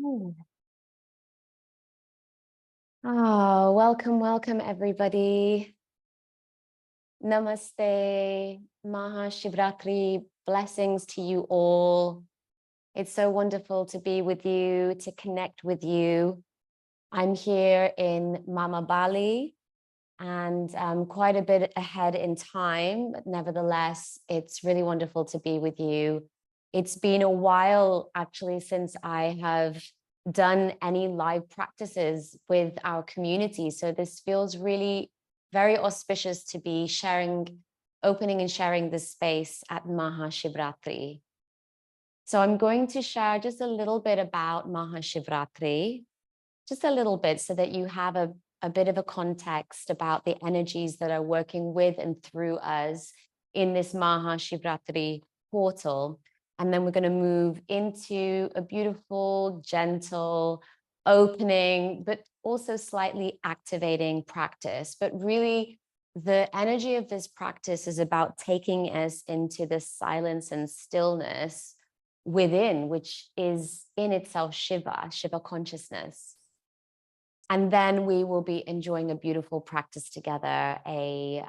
Oh, welcome everybody. Namaste, Maha Shivratri, blessings to you all. It's so wonderful to be with you, to connect with you. I'm here in Mama Bali and quite a bit ahead in time, but nevertheless, it's really wonderful to be with you. It's been a while actually since I have done any live practices with our community. So this feels really very auspicious to be opening and sharing this space at Maha Shivratri. So I'm going to share just a little bit about Maha Shivratri, just a little bit so that you have a bit of a context about the energies that are working with and through us in this Maha Shivratri portal. And then we're going to move into a beautiful, gentle, opening, but also slightly activating practice. But really, the energy of this practice is about taking us into the silence and stillness within, which is in itself Shiva consciousness. And then we will be enjoying a beautiful practice together, a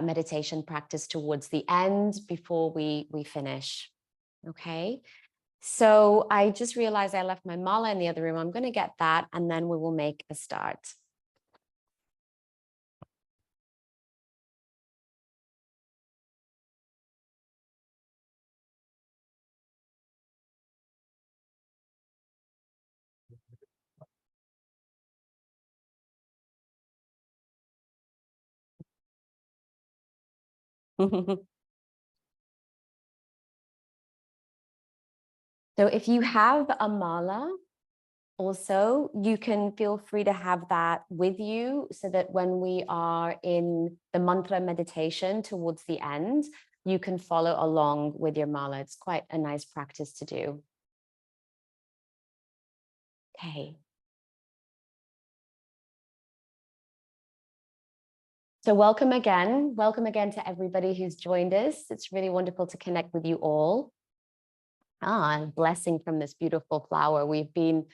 meditation practice towards the end before we finish. Okay. So I just realized I left my mala in the other room. I'm going to get that and then we will make a start. So if you have a mala, also, you can feel free to have that with you so that when we are in the mantra meditation towards the end, you can follow along with your mala. It's quite a nice practice to do. Okay. So welcome again. Welcome again to everybody who's joined us. It's really wonderful to connect with you all. Blessing from this beautiful flower. We've been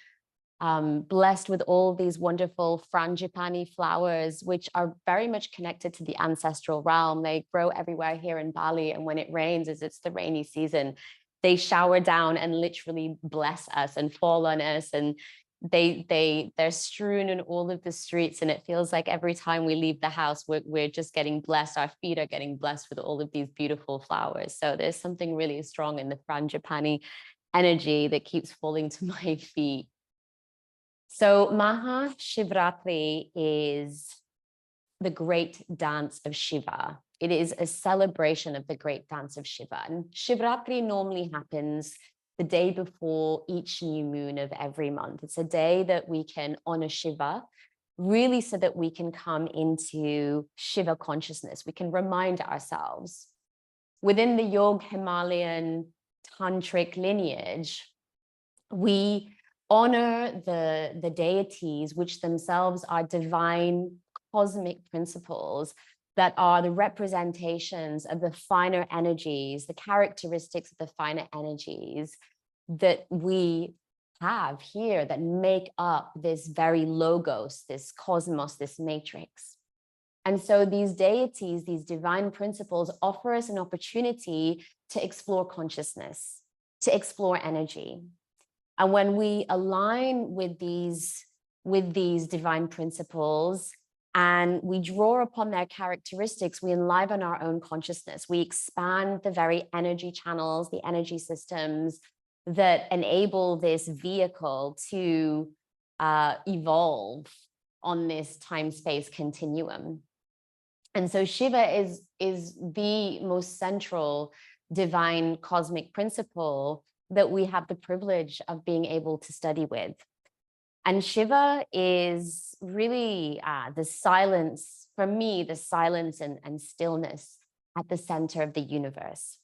blessed with all these wonderful frangipani flowers, which are very much connected to the ancestral realm. They grow everywhere here in Bali. And when it rains, as it's the rainy season, they shower down and literally bless us and fall on us. And they're strewn in all of the streets. And it feels like every time we leave the house, we're just getting blessed. Our feet are getting blessed with all of these beautiful flowers. So there's something really strong in the frangipani energy that keeps falling to my feet. So Maha Shivratri is the great dance of Shiva. It is a celebration of the great dance of Shiva. And Shivratri normally happens the day before each new moon of every month. It's a day that we can honor Shiva, really so that we can come into Shiva consciousness. We can remind ourselves. Within the Yog Himalayan tantric lineage, we honor the deities, which themselves are divine cosmic principles that are the representations of the finer energies, the characteristics of the finer energies that we have here that make up this very logos, this cosmos, this matrix. And so these deities, these divine principles offer us an opportunity to explore consciousness, to explore energy. And when we align with these divine principles and we draw upon their characteristics, we enliven our own consciousness. We expand the very energy channels, the energy systems that enable this vehicle to evolve on this time-space continuum. And so Shiva is the most central divine cosmic principle that we have the privilege of being able to study with. And Shiva is really the silence, for me, the silence and stillness at the center of the universe.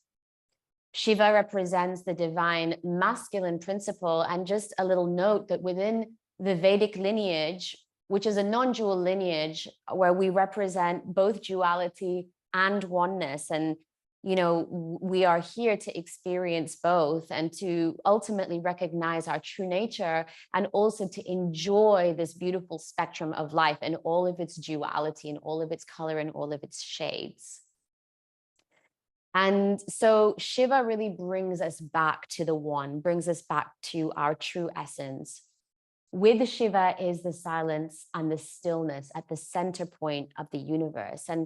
Shiva represents the divine masculine principle. And just a little note that within the Vedic lineage, which is a non-dual lineage where we represent both duality and oneness. And you know, we are here to experience both and to ultimately recognize our true nature, and also to enjoy this beautiful spectrum of life and all of its duality and all of its color and all of its shades. And so Shiva really brings us back to the one, brings us back to our true essence. With Shiva is the silence and the stillness at the center point of the universe. And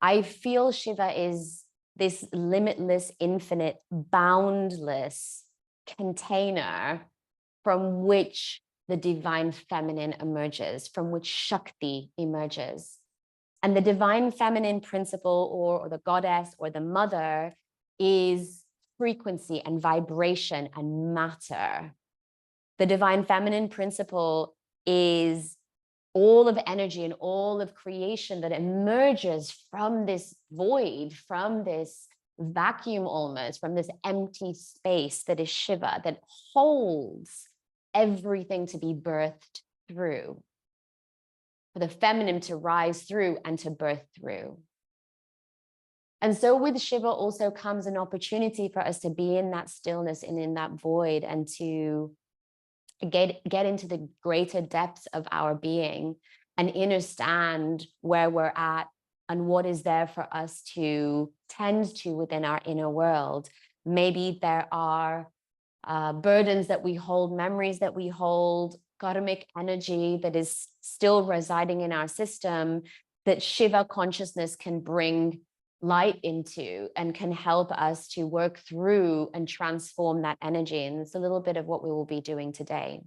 I feel Shiva is this limitless, infinite, boundless container from which the divine feminine emerges, from which Shakti emerges. And the divine feminine principle, or the goddess or the mother, is frequency and vibration and matter. The divine feminine principle is all of energy and all of creation that emerges from this void, from this vacuum almost, from this empty space that is Shiva, that holds everything to be birthed through, for the feminine to rise through and to birth through. And so with Shiva also comes an opportunity for us to be in that stillness and in that void, and to get into the greater depths of our being and understand where we're at and what is there for us to tend to within our inner world. Maybe there are burdens that we hold, memories that we hold, karmic energy that is still residing in our system, that Shiva consciousness can bring light into and can help us to work through and transform that energy. And it's a little bit of what we will be doing today.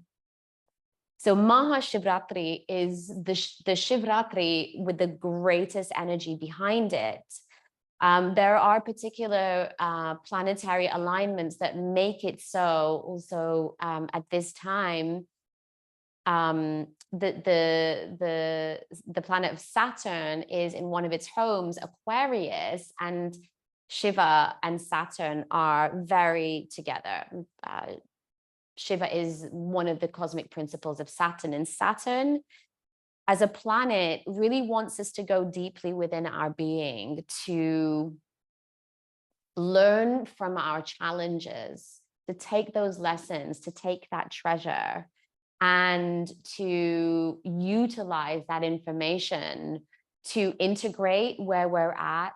So Maha Shivratri is the Shivratri with the greatest energy behind it. There are particular planetary alignments that make it so also at this time. The planet of Saturn is in one of its homes, Aquarius, and Shiva and Saturn are very together. Shiva is one of the cosmic principles of Saturn, and Saturn as a planet really wants us to go deeply within our being, to learn from our challenges, to take those lessons, to take that treasure, and to utilize that information to integrate where we're at,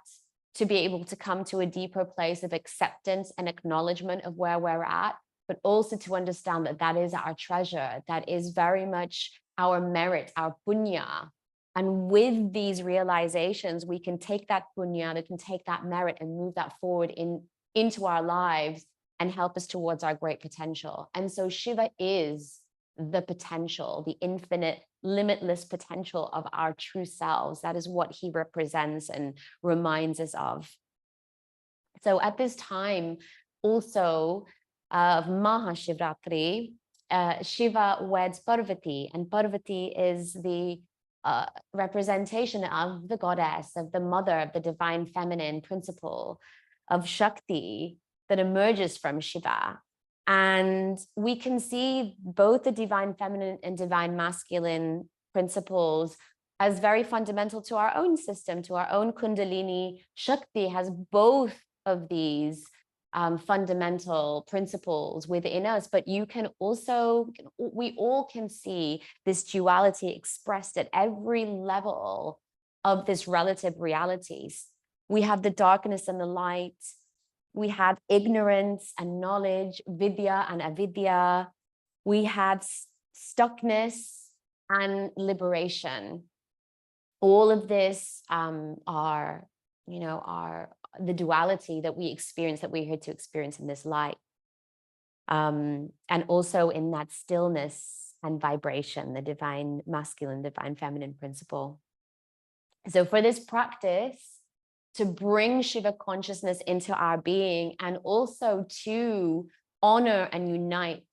to be able to come to a deeper place of acceptance and acknowledgement of where we're at, but also to understand that that is our treasure, that is very much our merit, our punya. And with these realizations, we can take that punya, we can take that merit and move that forward into our lives and help us towards our great potential. And so Shiva is the potential, the infinite, limitless potential of our true selves. That is what he represents and reminds us of. So at this time also of Maha Shivratri, Shiva weds Parvati, and Parvati is the representation of the goddess, of the mother, of the divine feminine principle of Shakti that emerges from Shiva. And we can see both the divine feminine and divine masculine principles as very fundamental to our own system, to our own Kundalini. Shakti has both of these fundamental principles within us, but you can also, we all can see this duality expressed at every level of this relative realities. We have the darkness and the light. We have ignorance and knowledge, vidya and avidya. We have stuckness and liberation. All of this are the duality that we experience, that we're here to experience in this light. And also in that stillness and vibration, the divine masculine, divine feminine principle. So for this practice, to bring Shiva consciousness into our being, and also to honor and unite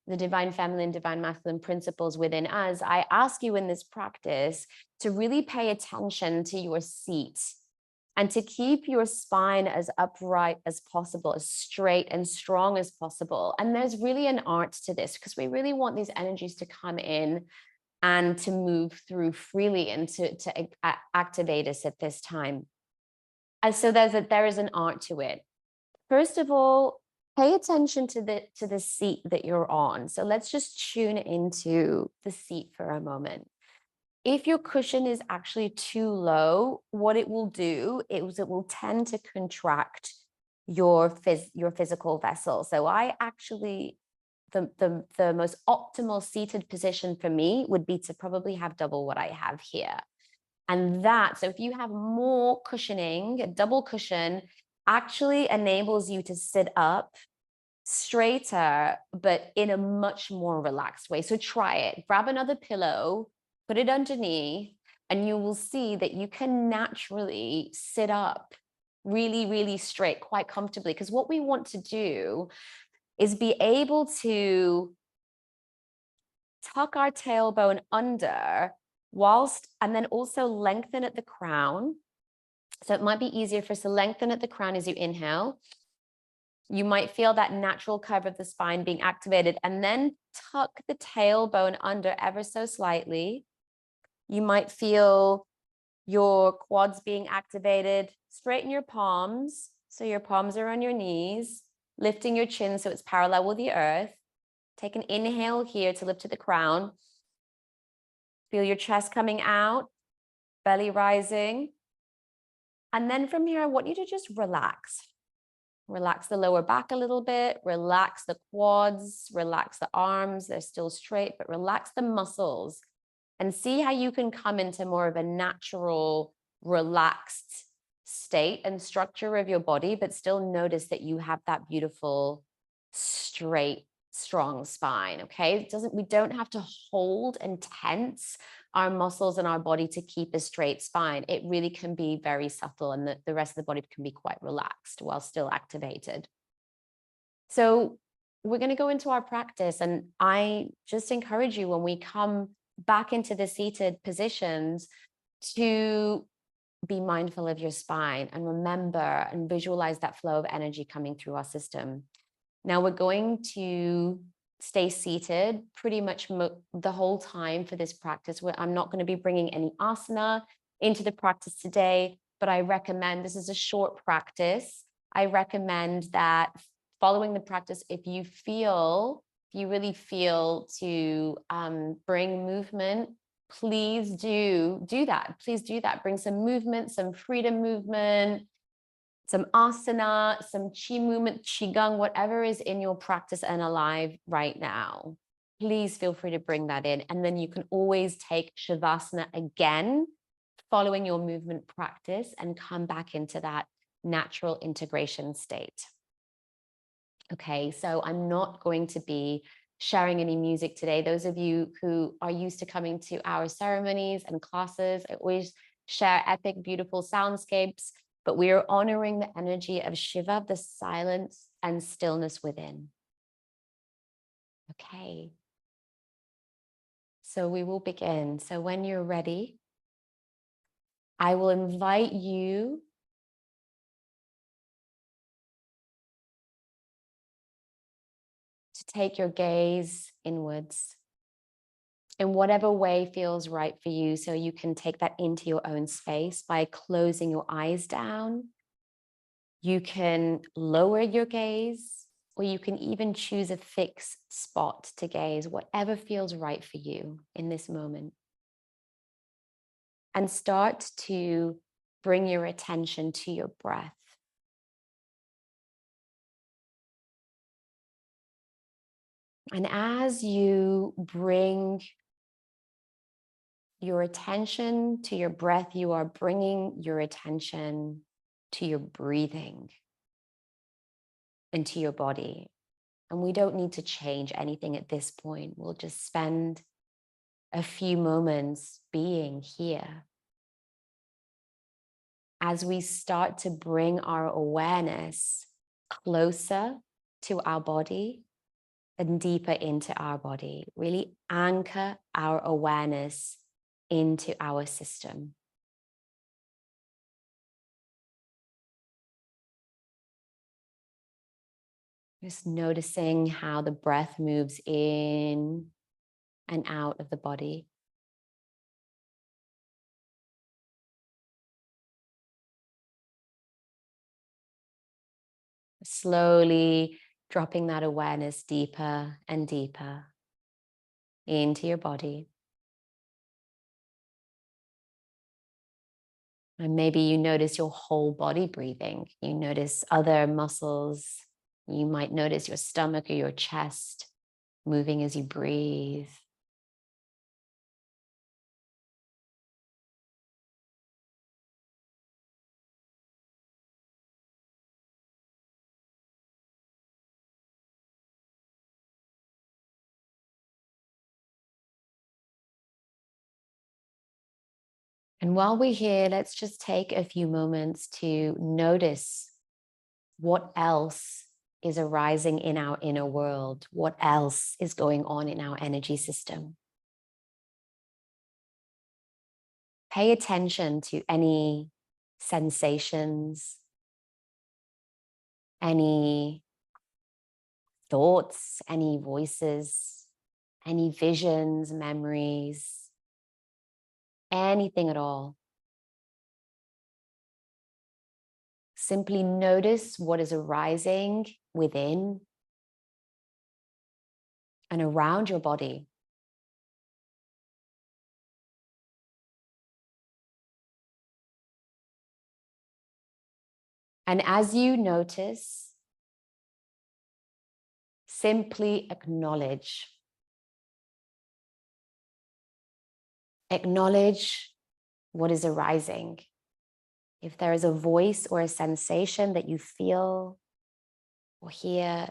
the divine feminine, divine masculine principles within us, I ask you in this practice to really pay attention to your seat and to keep your spine as upright as possible, as straight and strong as possible. And there's really an art to this, because we really want these energies to come in and to move through freely and to activate us at this time. And so there is an art to it. First of all, pay attention to the seat that you're on. So let's just tune into the seat for a moment. If your cushion is actually too low, what it will do is it will tend to contract your physical vessel. So I actually, the most optimal seated position for me would be to probably have double what I have here. And so if you have more cushioning, a double cushion actually enables you to sit up straighter, but in a much more relaxed way. So try it. Grab another pillow, put it underneath, and you will see that you can naturally sit up really, really straight, quite comfortably. Because what we want to do is be able to tuck our tailbone under and then also lengthen at the crown. So it might be easier for us to lengthen at the crown as you inhale. You might feel that natural curve of the spine being activated, and then tuck the tailbone under ever so slightly. You might feel your quads being activated. Straighten your palms. So your palms are on your knees, lifting your chin so it's parallel with the earth. Take an inhale here to lift to the crown. Feel your chest coming out, belly rising. And then from here, I want you to just relax. Relax the lower back a little bit, relax the quads, relax the arms. They're still straight, but relax the muscles and see how you can come into more of a natural, relaxed state and structure of your body, but still notice that you have that beautiful, straight, strong spine. Okay. We don't have to hold and tense our muscles and our body to keep a straight spine. It really can be very subtle, and the rest of the body can be quite relaxed while still activated. So we're going to go into our practice, and I just encourage you, when we come back into the seated positions, to be mindful of your spine and remember and visualize that flow of energy coming through our system. Now we're going to stay seated pretty much the whole time for this practice. I'm not going to be bringing any asana into the practice today, but I recommend, this is a short practice. I recommend that following the practice, if you really feel to bring movement, please do that. Please do that. Bring some movement, some freedom movement, some asana, some chi movement, qigong, whatever is in your practice and alive right now. Please feel free to bring that in. And then you can always take Shavasana again, following your movement practice, and come back into that natural integration state. Okay, so I'm not going to be sharing any music today. Those of you who are used to coming to our ceremonies and classes, I always share epic, beautiful soundscapes, but we are honoring the energy of Shiva, the silence and stillness within. Okay. So we will begin. So when you're ready, I will invite you to take your gaze inwards in whatever way feels right for you. So you can take that into your own space by closing your eyes down. You can lower your gaze, or you can even choose a fixed spot to gaze, whatever feels right for you in this moment. And start to bring your attention to your breath. And as you bring your attention to your breath, you are bringing your attention to your breathing and to your body. And we don't need to change anything at this point. We'll just spend a few moments being here. As we start to bring our awareness closer to our body and deeper into our body, really anchor our awareness into our system. Just noticing how the breath moves in and out of the body. slowly dropping that awareness deeper and deeper into your body. And maybe you notice your whole body breathing. You notice other muscles. You might notice your stomach or your chest moving as you breathe. And while we're here, let's just take a few moments to notice what else is arising in our inner world, what else is going on in our energy system. Pay attention to any sensations, any thoughts, any voices, any visions, memories, anything at all. Simply notice what is arising within and around your body. And as you notice, simply acknowledge. Acknowledge what is arising. If there is a voice or a sensation that you feel or hear,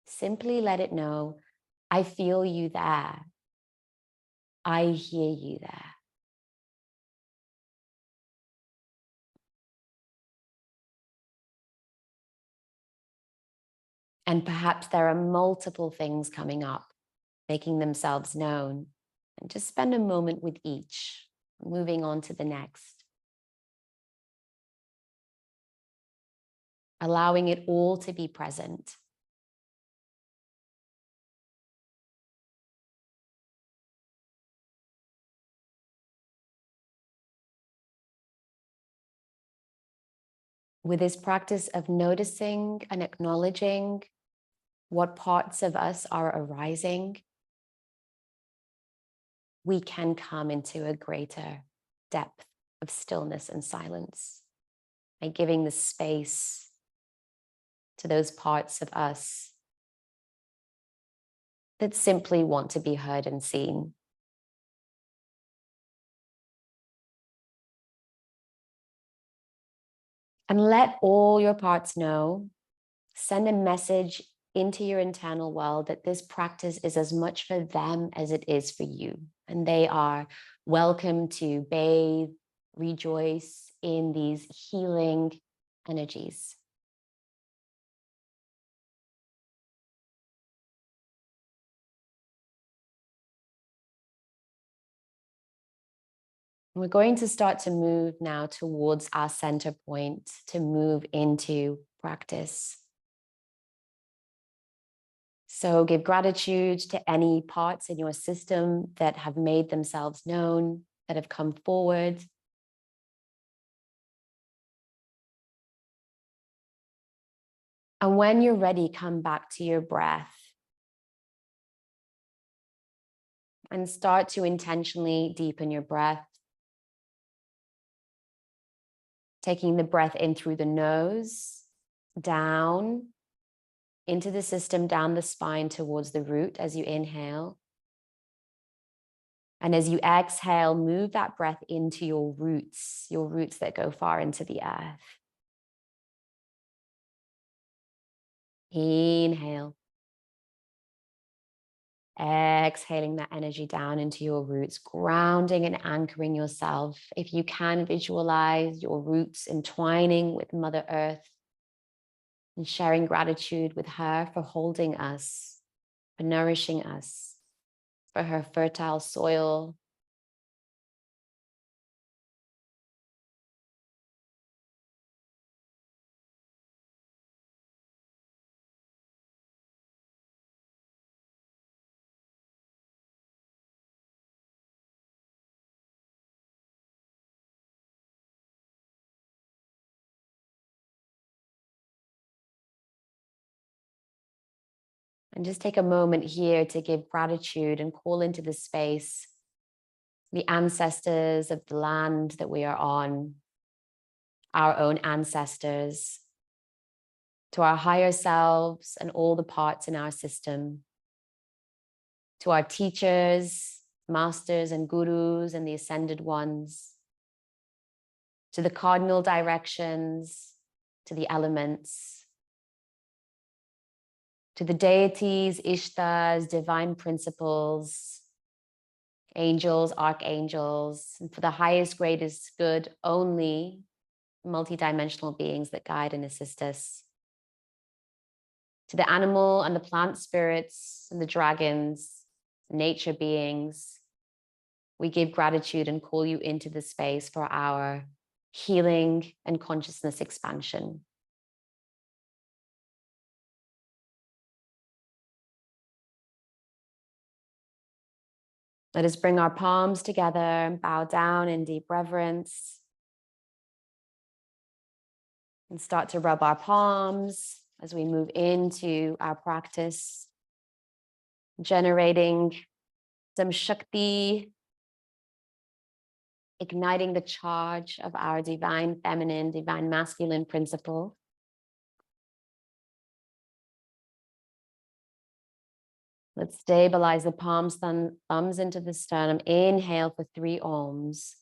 simply let it know, I feel you there. I hear you there. And perhaps there are multiple things coming up, making themselves known. And just spend a moment with each, moving on to the next. Allowing it all to be present. With this practice of noticing and acknowledging what parts of us are arising, we can come into a greater depth of stillness and silence by giving the space to those parts of us that simply want to be heard and seen. And let all your parts know, send a message into your internal world that this practice is as much for them as it is for you. And they are welcome to bathe, rejoice in these healing energies. We're going to start to move now towards our center point to move into practice. So give gratitude to any parts in your system that have made themselves known, that have come forward. And when you're ready, come back to your breath and start to intentionally deepen your breath. Taking the breath in through the nose, down into the system, down the spine towards the root as you inhale. And as you exhale, move that breath into your roots that go far into the earth. Inhale. Exhaling that energy down into your roots, grounding and anchoring yourself. If you can visualize your roots entwining with Mother Earth and sharing gratitude with her for holding us, for nourishing us, for her fertile soil. And just take a moment here to give gratitude and call into the space the ancestors of the land that we are on, our own ancestors, to our higher selves and all the parts in our system, to our teachers, masters and gurus and the ascended ones, to the cardinal directions, to the elements, to the deities, Ishtas, divine principles, angels, archangels, and for the highest, greatest good, only multidimensional beings that guide and assist us. To the animal and the plant spirits and the dragons, nature beings, we give gratitude and call you into the space for our healing and consciousness expansion. Let us bring our palms together and bow down in deep reverence. And start to rub our palms as we move into our practice, generating some Shakti, igniting the charge of our divine feminine, divine masculine principle. Let's stabilize the palms, thumbs into the sternum. Inhale for 3 ohms.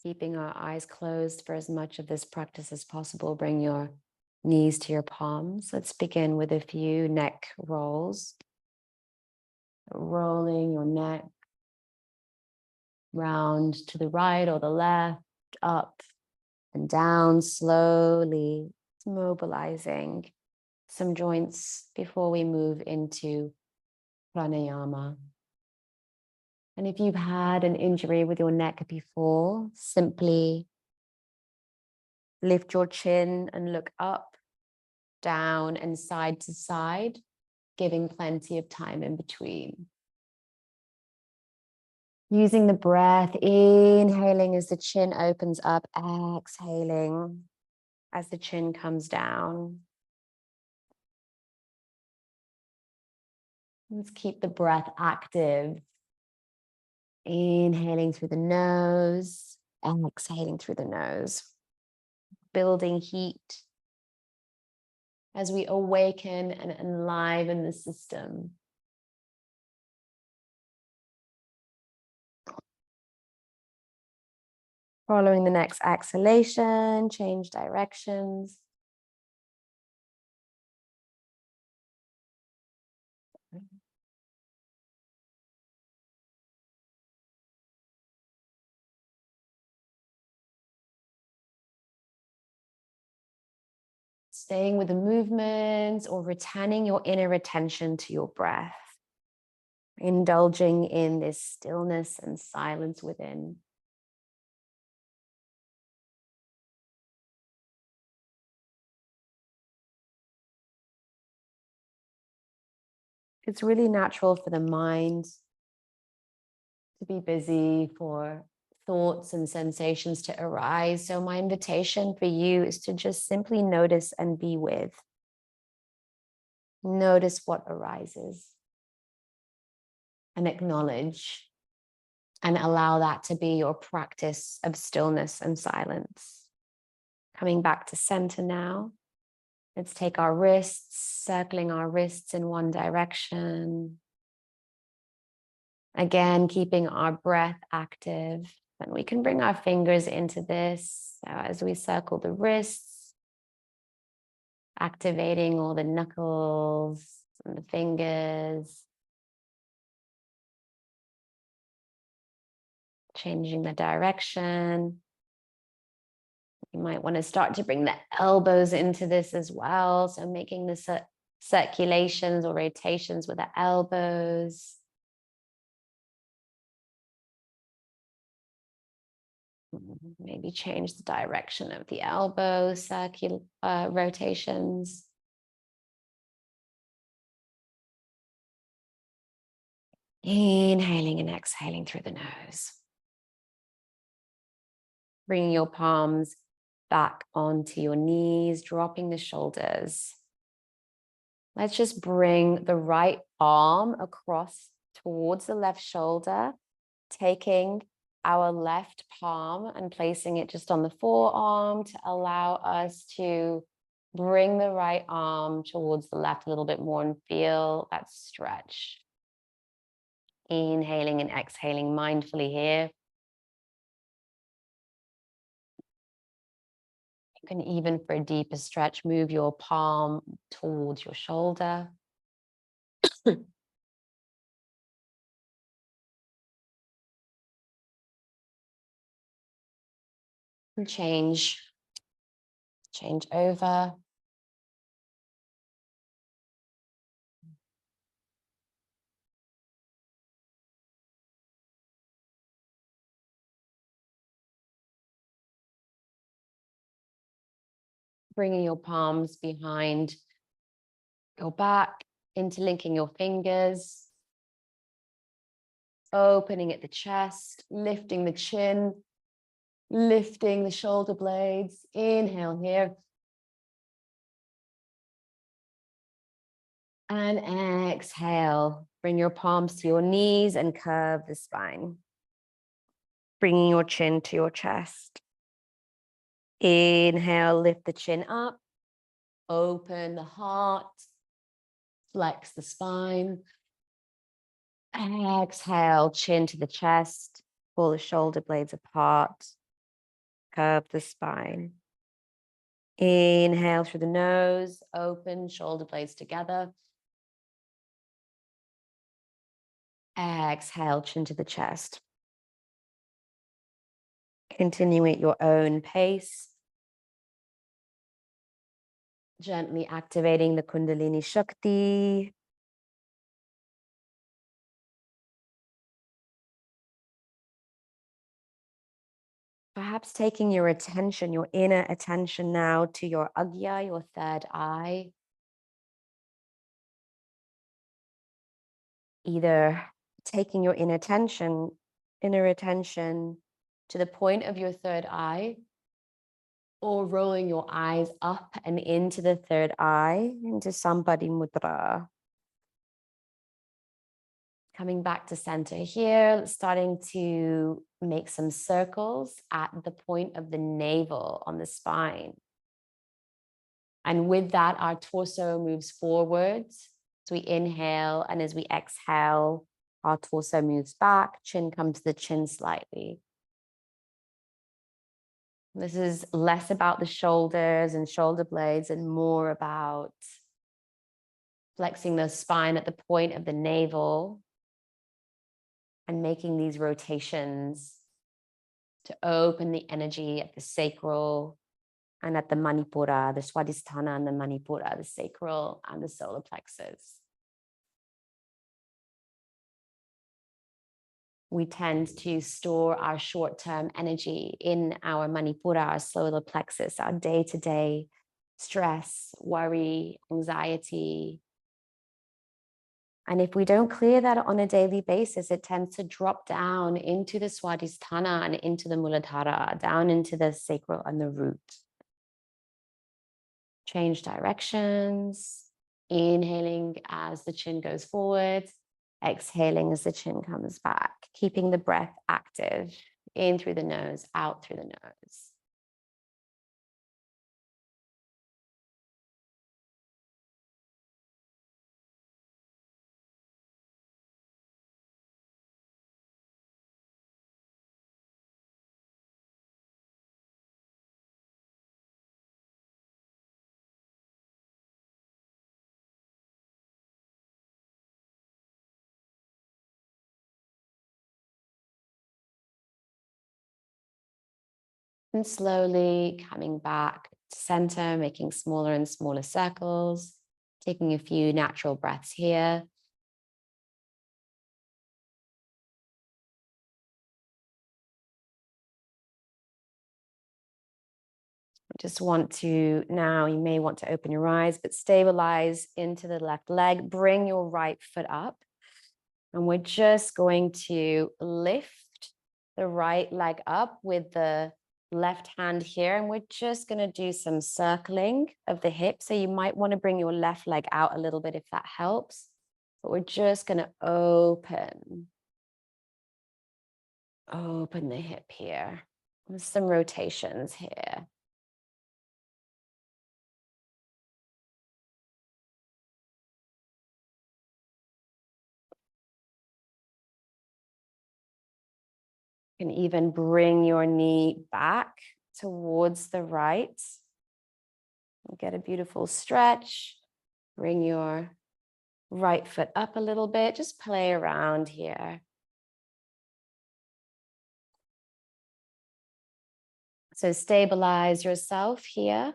Keeping our eyes closed for as much of this practice as possible, bring your knees to your palms. Let's begin with a few neck rolls. Rolling your neck round to the right or the left, up and down slowly, mobilizing some joints before we move into pranayama. And if you've had an injury with your neck before, simply lift your chin and look up, down, and side to side, giving plenty of time in between. Using the breath, inhaling as the chin opens up, exhaling as the chin comes down. Let's keep the breath active. Inhaling through the nose and exhaling through the nose. Building heat as we awaken and enliven the system. Following the next exhalation, change directions. Staying with the movements or returning your inner attention to your breath. Indulging in this stillness and silence within. It's really natural for the mind to be busy, for thoughts and sensations to arise. So my invitation for you is to just simply notice and be with. Notice what arises and acknowledge and allow that to be your practice of stillness and silence. Coming back to center now. Let's take our wrists, circling our wrists in one direction. Again, keeping our breath active. And we can bring our fingers into this. So as we circle the wrists, activating all the knuckles and the fingers. Changing the direction. You might want to start to bring the elbows into this as well. So making the circulations or rotations with the elbows. Maybe change the direction of the elbow circular rotations. Inhaling and exhaling through the nose. Bringing your palms back onto your knees, dropping the shoulders. Let's just bring the right arm across towards the left shoulder, taking our left palm and placing it just on the forearm to allow us to bring the right arm towards the left a little bit more and feel that stretch. Inhaling and exhaling mindfully here. You can even, for a deeper stretch, move your palm towards your shoulder. And change over. Bringing your palms behind your back, interlinking your fingers, opening at the chest, lifting the chin, lifting the shoulder blades. Inhale here. And exhale. Bring your palms to your knees and curve the spine. Bringing your chin to your chest. Inhale, lift the chin up. Open the heart. Flex the spine. Exhale, chin to the chest. Pull the shoulder blades apart. Curve the spine. Inhale through the nose. Open shoulder blades together. Exhale, chin to the chest. Continue at your own pace. Gently activating the Kundalini Shakti. Perhaps taking your attention, your inner attention now to your Agya, your third eye. Either taking your inner attention to the point of your third eye, or rolling your eyes up and into the third eye, into Sampadi Mudra. Coming back to center here, starting to make some circles at the point of the navel on the spine. And with that, our torso moves forwards. So we inhale, and as we exhale, our torso moves back, chin comes to the chin slightly. This is less about the shoulders and shoulder blades and more about flexing the spine at the point of the navel and making these rotations to open the energy at the sacral and at the Manipura, the Swadhisthana and the Manipura, the sacral and the solar plexus. We tend to store our short-term energy in our Manipura, our solar plexus, our day-to-day stress, worry, anxiety, And if we don't clear that on a daily basis, it tends to drop down into the Swadhisthana and into the Muladhara, down into the sacral and the root. Change directions, inhaling as the chin goes forward, exhaling as the chin comes back, keeping the breath active, in through the nose, out through the nose. And slowly coming back to center, making smaller and smaller circles, taking a few natural breaths here. Just want to, now you may want to open your eyes, but stabilize into the left leg, bring your right foot up. And we're just going to lift the right leg up with the left hand here. And we're just going to do some circling of the hip. So you might want to bring your left leg out a little bit if that helps. But we're just going to open the hip here. With some rotations here. You can even bring your knee back towards the right. Get a beautiful stretch. Bring your right foot up a little bit. Just play around here. So stabilize yourself here,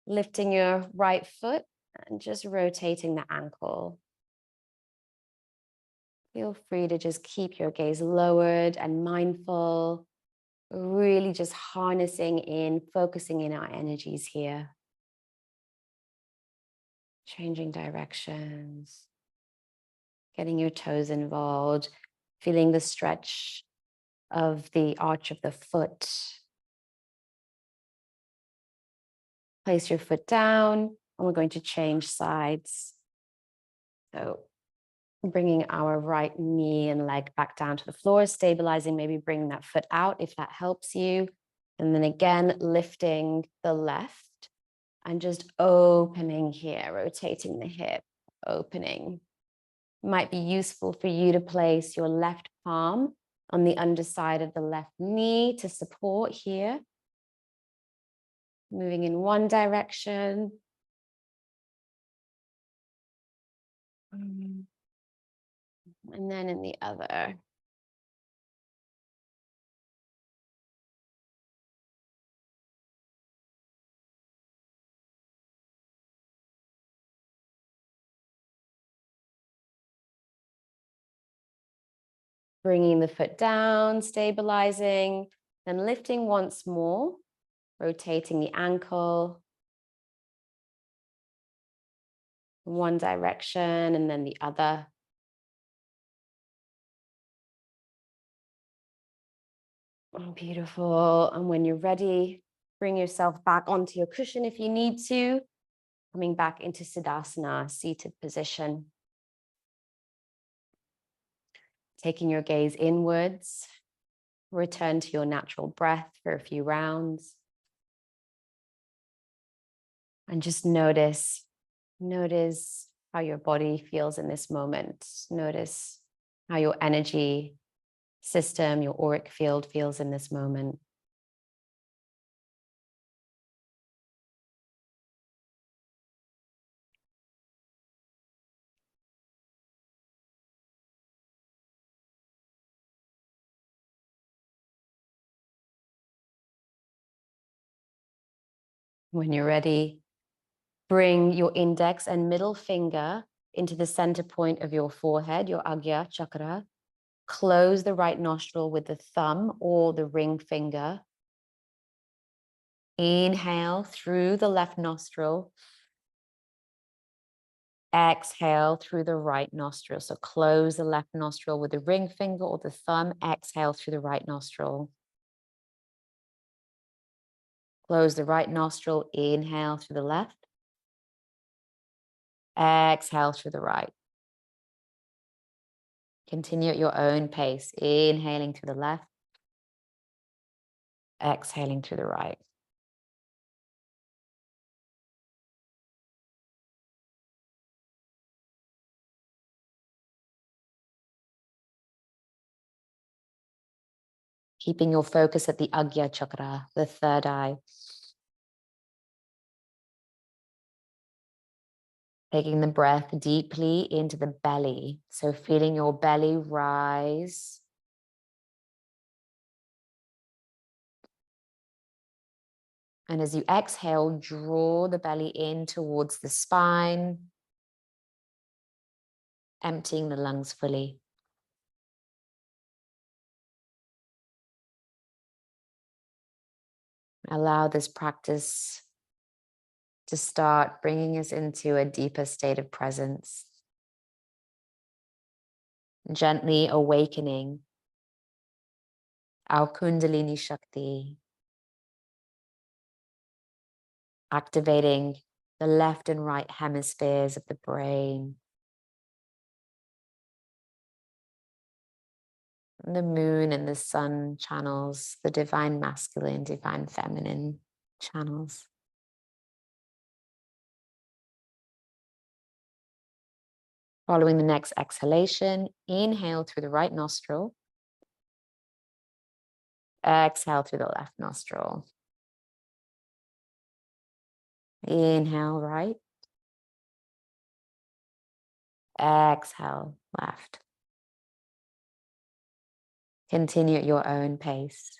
lifting your right foot and just rotating the ankle. Feel free to just keep your gaze lowered and mindful, really just harnessing in, focusing in our energies here. Changing directions, getting your toes involved, feeling the stretch of the arch of the foot. Place your foot down and we're going to change sides. So bringing our right knee and leg back down to the floor, stabilizing, maybe bringing that foot out if that helps you. And then again, lifting the left and just opening here, rotating the hip, opening. Might be useful for you to place your left palm on the underside of the left knee to support here. Moving in one direction. And then in the other. Bringing the foot down, stabilizing, then lifting once more, rotating the ankle. One direction and then the other. Oh, beautiful. And when you're ready, bring yourself back onto your cushion if you need to. Coming back into Siddhasana, seated position. Taking your gaze inwards. Return to your natural breath for a few rounds. And just notice how your body feels in this moment. Notice how your energy system, your auric field feels in this moment. When you're ready, bring your index and middle finger into the center point of your forehead, your Agya chakra. Close the right nostril with the thumb or the ring finger. Inhale through the left nostril. Exhale through the right nostril. So close the left nostril with the ring finger or the thumb. Exhale through the right nostril. Close the right nostril. Inhale through the left. Exhale through the right. Continue at your own pace. Inhaling through the left. Exhaling through the right. Keeping your focus at the Agya chakra, the third eye. Taking the breath deeply into the belly. So feeling your belly rise. And as you exhale, draw the belly in towards the spine, emptying the lungs fully. Allow this practice to start bringing us into a deeper state of presence. Gently awakening our Kundalini Shakti, activating the left and right hemispheres of the brain, the moon and the sun channels, the divine masculine, divine feminine channels. Following the next exhalation, inhale through the right nostril. Exhale through the left nostril. Inhale right. Exhale left. Continue at your own pace.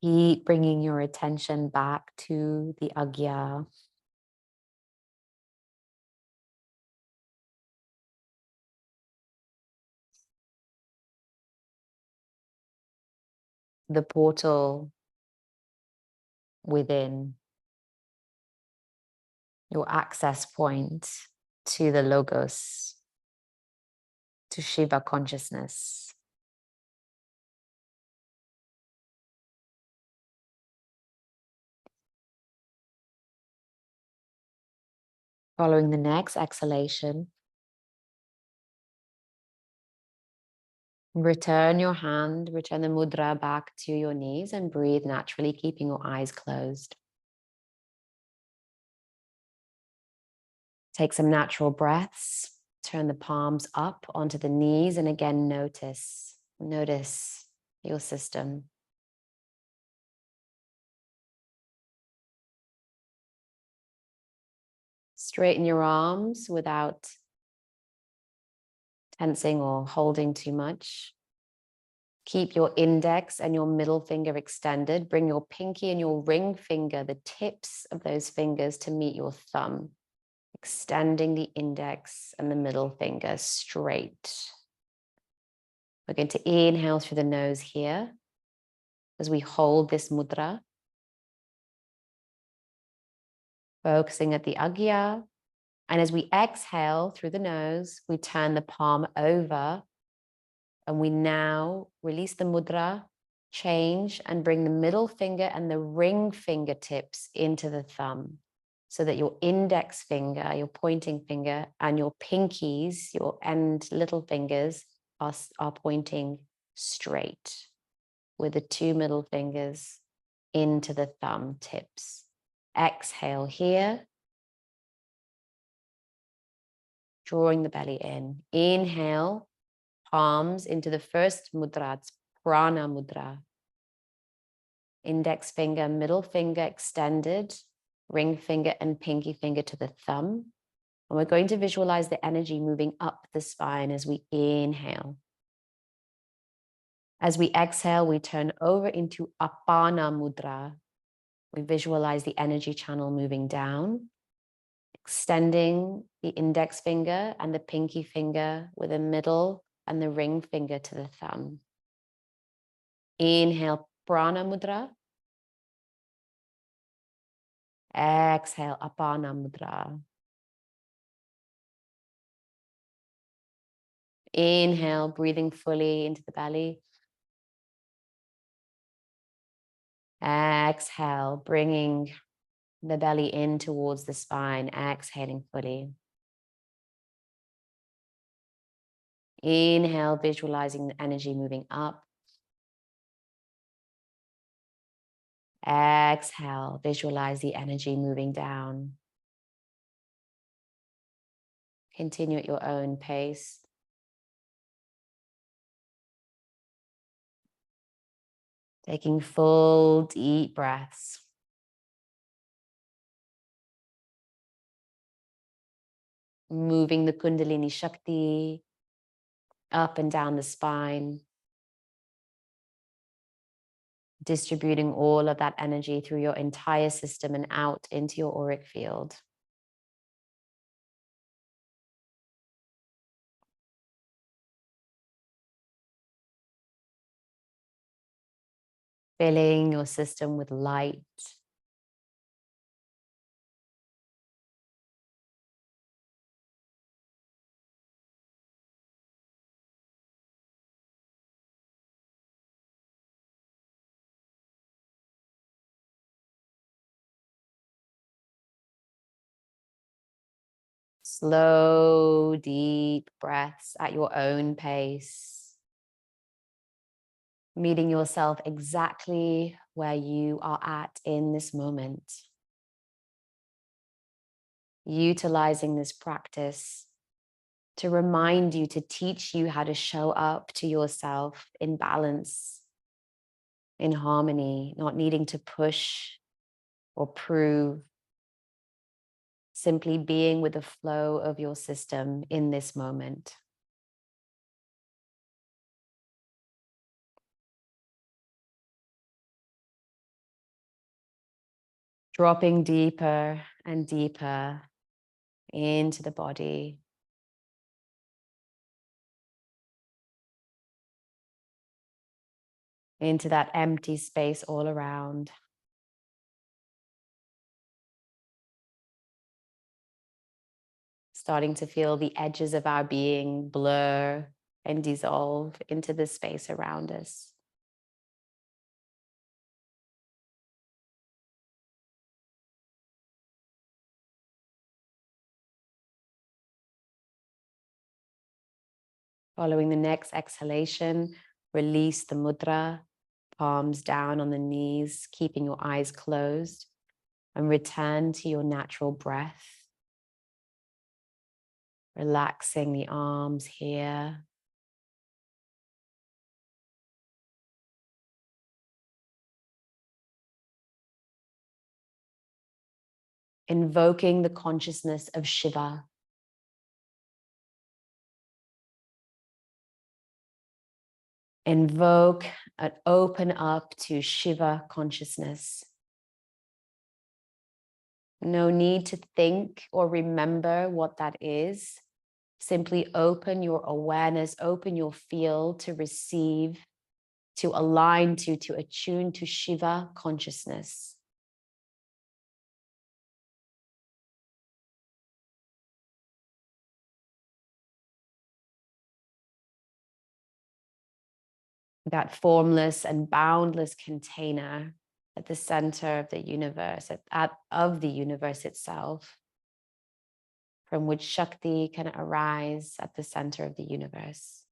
Keep bringing your attention back to the Agya. The portal within, your access point to the Logos, to Shiva consciousness. Following the next exhalation, return the mudra back to your knees and breathe naturally, keeping your eyes closed. Take some natural breaths, turn the palms up onto the knees, and again, notice your system. Straighten your arms without tensing or holding too much. Keep your index and your middle finger extended. Bring your pinky and your ring finger, the tips of those fingers, to meet your thumb. Extending the index and the middle finger straight. We're going to inhale through the nose here as we hold this mudra. Focusing at the Agya. And as we exhale through the nose, we turn the palm over and we now release the mudra, change and bring the middle finger and the ring fingertips into the thumb so that your index finger, your pointing finger, and your pinkies, your end little fingers are pointing straight with the two middle fingers into the thumb tips. Exhale here. Drawing the belly in. Inhale, palms into the first mudra, it's prana mudra. Index finger, middle finger extended, ring finger and pinky finger to the thumb. And we're going to visualize the energy moving up the spine as we inhale. As we exhale, we turn over into apana mudra. We visualize the energy channel moving down, extending the index finger and the pinky finger with a middle and the ring finger to the thumb. Inhale, Prana Mudra. Exhale, Apana Mudra. Inhale, breathing fully into the belly. Exhale, bringing the belly in towards the spine, exhaling fully. Inhale, visualizing the energy moving up. Exhale, visualize the energy moving down. Continue at your own pace. Taking full, deep breaths. Moving the Kundalini Shakti up and down the spine. Distributing all of that energy through your entire system and out into your auric field. Filling your system with light. Slow, deep breaths at your own pace. Meeting yourself exactly where you are at in this moment. Utilizing this practice to remind you, to teach you how to show up to yourself in balance, in harmony, not needing to push or prove. Simply being with the flow of your system in this moment. Dropping deeper and deeper into the body. Into that empty space all around. Starting to feel the edges of our being blur and dissolve into the space around us. Following the next exhalation, release the mudra, palms down on the knees, keeping your eyes closed, and return to your natural breath. Relaxing the arms here. Invoking the consciousness of Shiva. Invoke and open up to Shiva consciousness. No need to think or remember what that is. Simply open your awareness, open your field to receive, to align to attune to Shiva consciousness. That formless and boundless container at the center of the universe, of the universe itself, from which Shakti can arise at the center of the universe.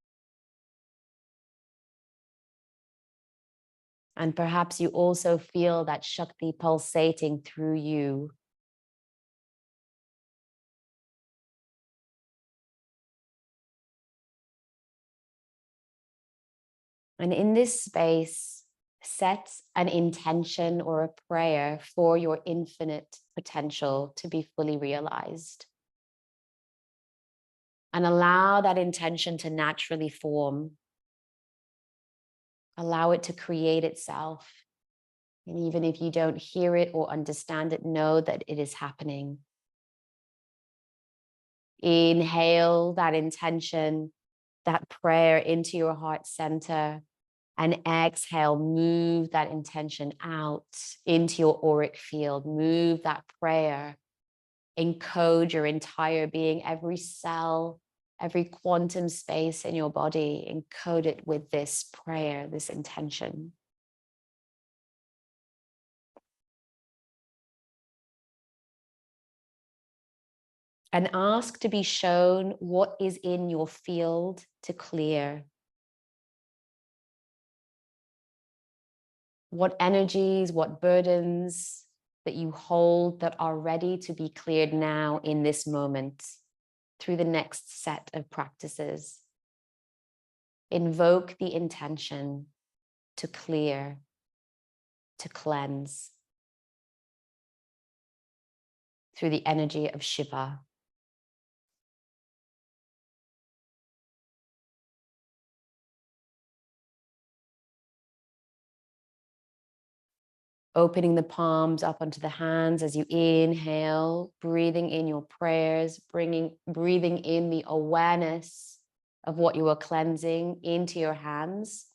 And perhaps you also feel that Shakti pulsating through you. And in this space, set an intention or a prayer for your infinite potential to be fully realized. And allow that intention to naturally form. Allow it to create itself. And even if you don't hear it or understand it, know that it is happening. Inhale that intention, that prayer into your heart center, and exhale, move that intention out into your auric field. Move that prayer, encode your entire being, every cell, every quantum space in your body, encode it with this prayer, this intention. And ask to be shown what is in your field to clear. What energies, what burdens that you hold that are ready to be cleared now in this moment through the next set of practices. Invoke the intention to clear, to cleanse through the energy of Shiva. Opening the palms up onto the hands as you inhale, breathing in your prayers, breathing in the awareness of what you are cleansing into your hands.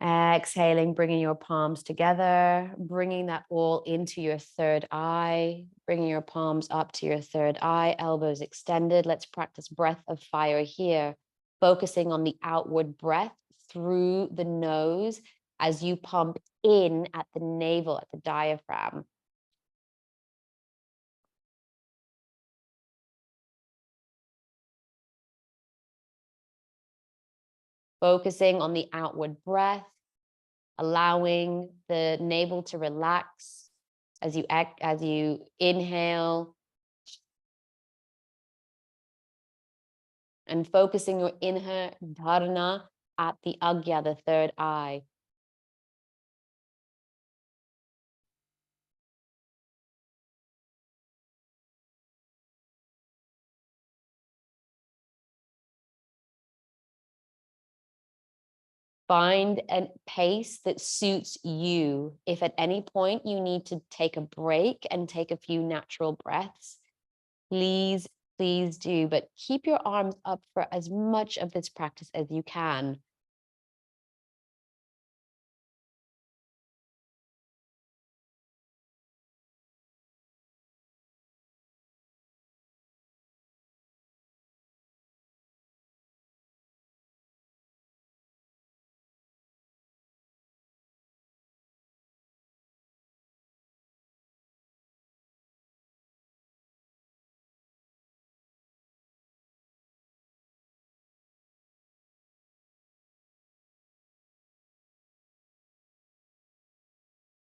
Exhaling, bringing your palms together, bringing that all into your third eye, bringing your palms up to your third eye, elbows extended. Let's practice breath of fire here, focusing on the outward breath through the nose as you pump in at the navel, at the diaphragm. Focusing on the outward breath, allowing the navel to relax as you inhale, and focusing your inhale dharana at the agya, the third eye. Find a pace that suits you. If at any point you need to take a break and take a few natural breaths, please do, but keep your arms up for as much of this practice as you can.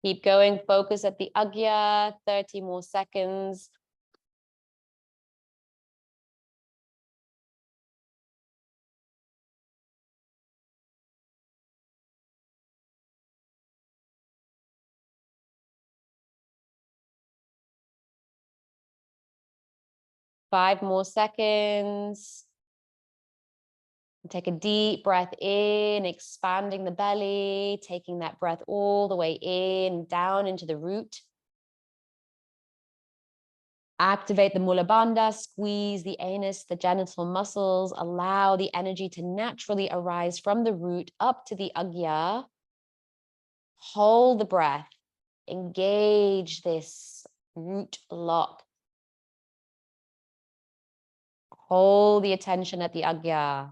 Keep going, focus at the agya, 30 more seconds. Five more seconds. Take a deep breath in, expanding the belly, taking that breath all the way in, down into the root. Activate the Mula Bandha, squeeze the anus, the genital muscles, allow the energy to naturally arise from the root up to the agya. Hold the breath, engage this root lock. Hold the attention at the agya.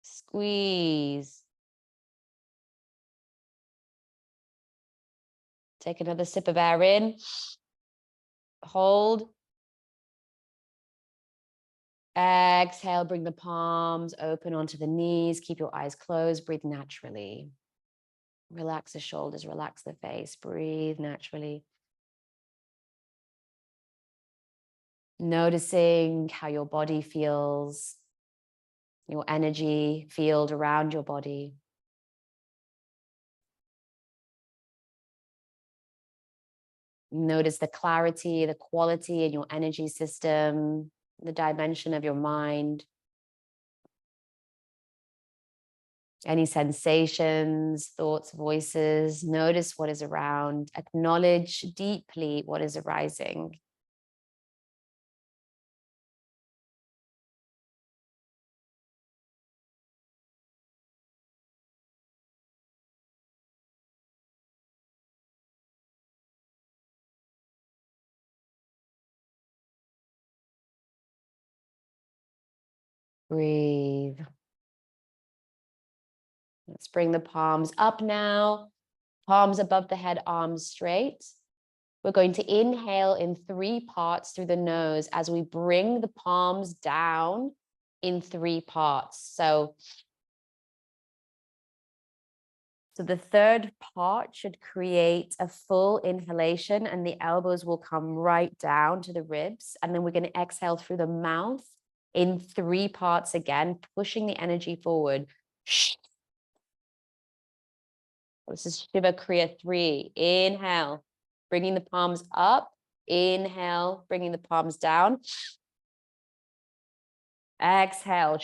Squeeze. Take another sip of air in. Hold. Exhale, bring the palms open onto the knees. Keep your eyes closed. Breathe naturally. Relax the shoulders, relax the face. Breathe naturally. Noticing how your body feels, your energy field around your body. Notice the clarity, the quality in your energy system, the dimension of your mind. Any sensations, thoughts, voices, notice what is around. Acknowledge deeply what is arising. Breathe. Let's bring the palms up now. Palms above the head, arms straight. We're going to inhale in 3 parts through the nose as we bring the palms down in 3 parts. So the third part should create a full inhalation and the elbows will come right down to the ribs. And then we're going to exhale through the mouth in 3 parts again, pushing the energy forward. This is Shivratri 3. Inhale, bringing the palms up. Inhale, bringing the palms down. Exhale.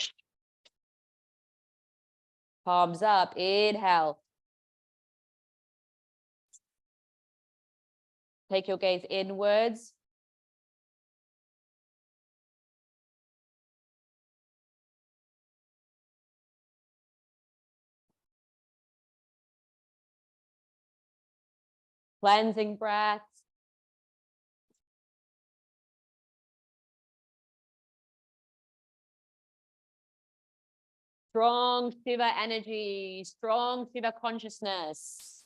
Palms up. Inhale. Take your gaze inwards. Cleansing breaths. Strong Shiva energy, strong Shiva consciousness.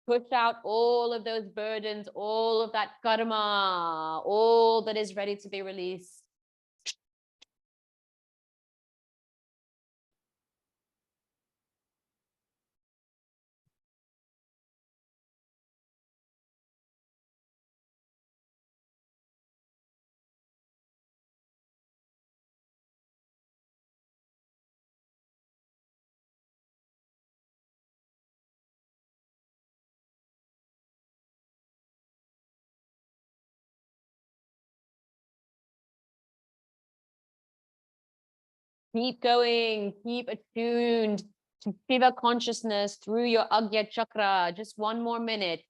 Push out all of those burdens, all of that karma, all that is ready to be released. Keep going, keep attuned to Shiva consciousness through your Agya chakra. Just 1 more minute.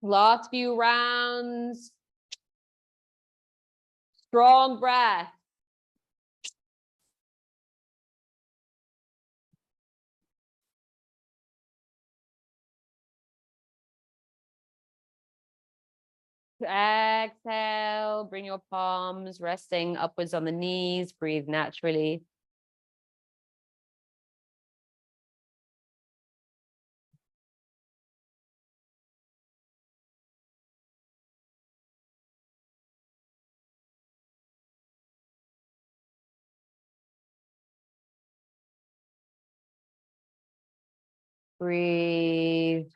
Last few rounds. Strong breath. Exhale, bring your palms resting upwards on the knees. Breathe naturally. Breathe.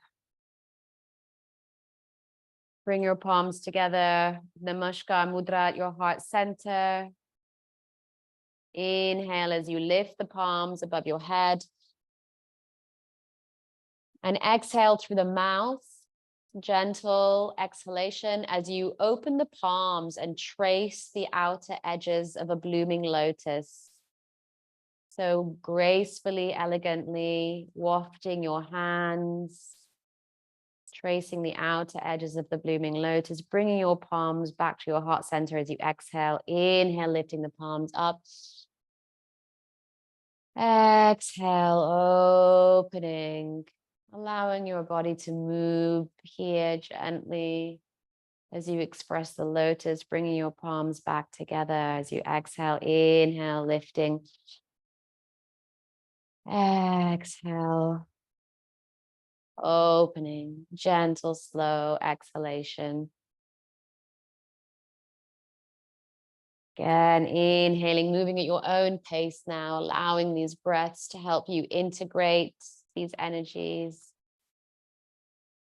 Bring your palms together. Namaskar mudra at your heart center. Inhale as you lift the palms above your head. And exhale through the mouth. Gentle exhalation as you open the palms and trace the outer edges of a blooming lotus. So gracefully, elegantly wafting your hands, tracing the outer edges of the blooming lotus, bringing your palms back to your heart center as you exhale. Inhale, lifting the palms up. Exhale, opening, allowing your body to move here gently as you express the lotus, bringing your palms back together as you exhale. Inhale, lifting. Exhale, opening, gentle, slow exhalation. Again, inhaling, moving at your own pace now, allowing these breaths to help you integrate these energies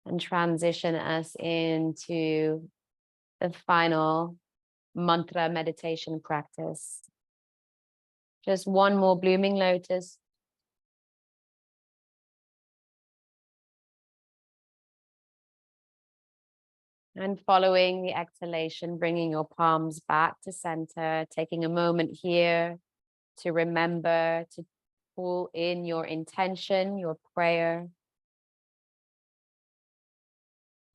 and transition us into the final mantra meditation practice. Just 1 more blooming lotus. And following the exhalation, bringing your palms back to center, taking a moment here to remember to pull in your intention, your prayer.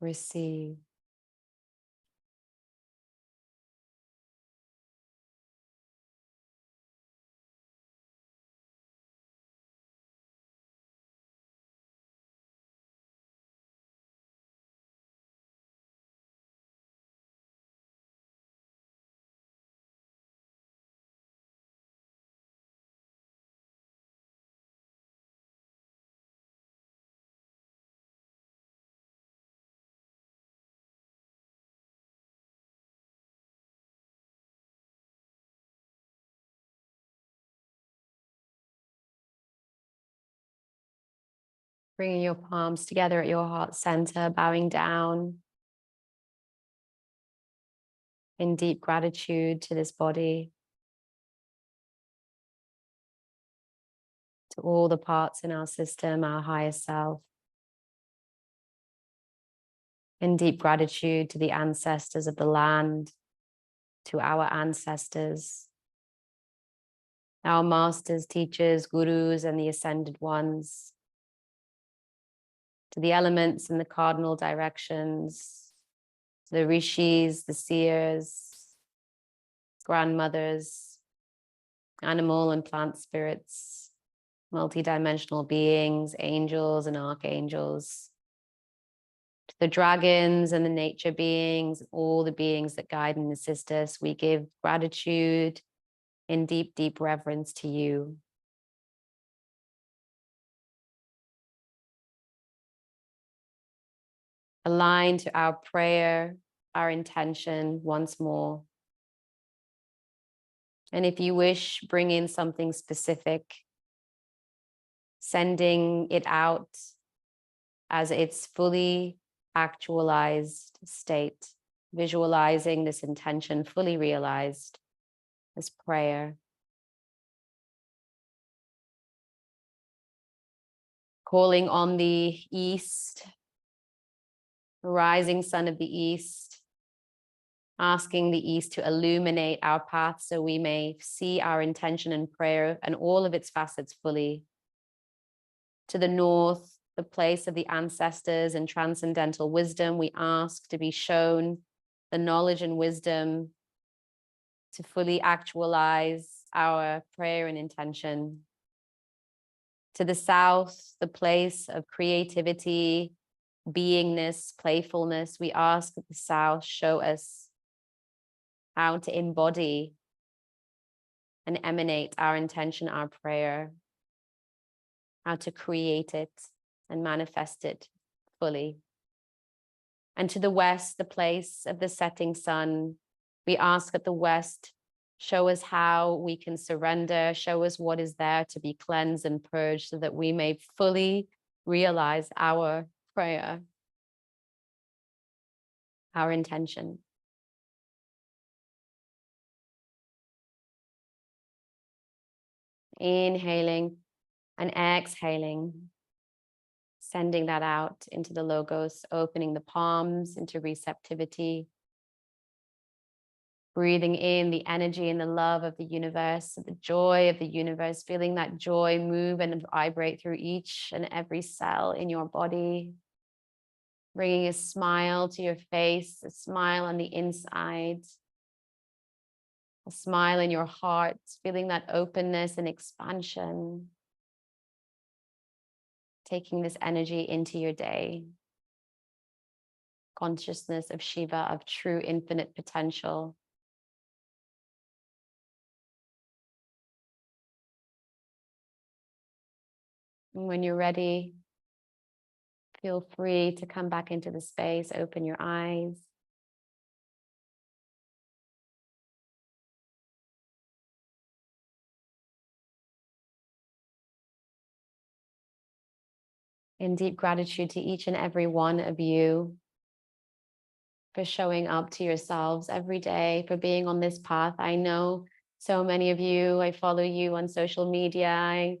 receive. Bringing your palms together at your heart center, bowing down in deep gratitude to this body, to all the parts in our system, our higher self. In deep gratitude to the ancestors of the land, to our ancestors, our masters, teachers, gurus, and the ascended ones, to the elements and the cardinal directions, to the rishis, the seers, grandmothers, animal and plant spirits, multidimensional beings, angels and archangels, to the dragons and the nature beings, all the beings that guide and assist us. We give gratitude in deep, deep reverence to you. Align to our prayer, our intention once more. And if you wish, bring in something specific, sending it out as its fully actualized state, visualizing this intention fully realized as prayer. Calling on the East, the rising sun of the East, asking the East to illuminate our path so we may see our intention and prayer and all of its facets fully. To the North, the place of the ancestors and transcendental wisdom, we ask to be shown the knowledge and wisdom to fully actualize our prayer and intention. To the South, the place of creativity, beingness, playfulness, we ask that the South show us how to embody and emanate our intention, our prayer, how to create it and manifest it fully. And to the West, the place of the setting sun, we ask that the West show us how we can surrender, show us what is there to be cleansed and purged so that we may fully realize our prayer, our intention. Inhaling and exhaling, sending that out into the logos, opening the palms into receptivity, breathing in the energy and the love of the universe, the joy of the universe, feeling that joy move and vibrate through each and every cell in your body, bringing a smile to your face, a smile on the inside, a smile in your heart, feeling that openness and expansion, taking this energy into your day. Consciousness of Shiva, of true infinite potential. And when you're ready, feel free to come back into the space, open your eyes. In deep gratitude to each and every one of you for showing up to yourselves every day, for being on this path. I know so many of you, I follow you on social media.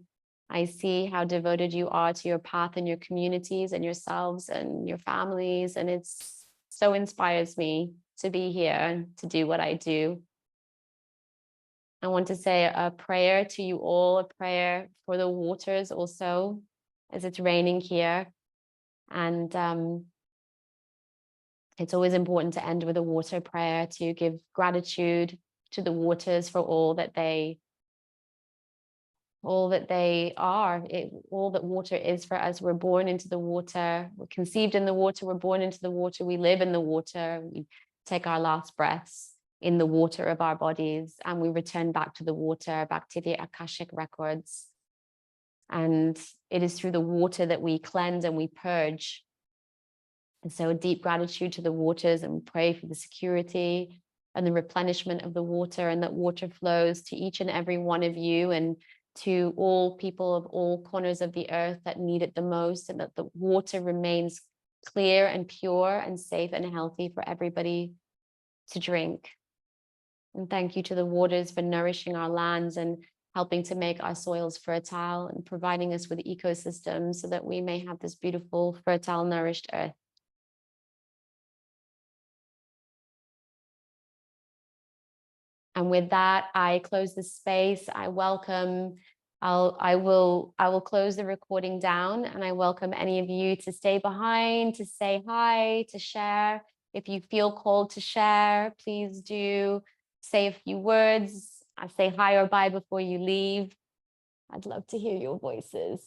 I see how devoted you are to your path and your communities and yourselves and your families. And it's so inspires me to be here and to do what I do. I want to say a prayer to you all, a prayer for the waters also, as it's raining here. And It's always important to end with a water prayer, to give gratitude to the waters for all that they are, all that water is for us. We're born into the water, we're conceived in the water, we're born into the water, we live in the water, we take our last breaths in the water of our bodies, and we return back to the water, back to the Akashic records. And it is through the water that we cleanse and we purge. And so a deep gratitude to the waters, and we pray for the security and the replenishment of the water, and that water flows to each and every one of you and to all people of all corners of the earth that need it the most, and that the water remains clear and pure and safe and healthy for everybody to drink. And thank you to the waters for nourishing our lands and helping to make our soils fertile and providing us with ecosystems so that we may have this beautiful, fertile, nourished earth. And with that, I close the space. I will close the recording down, and I welcome any of you to stay behind, to say hi, to share. If you feel called to share, please do say a few words. Say hi or bye before you leave. I'd love to hear your voices.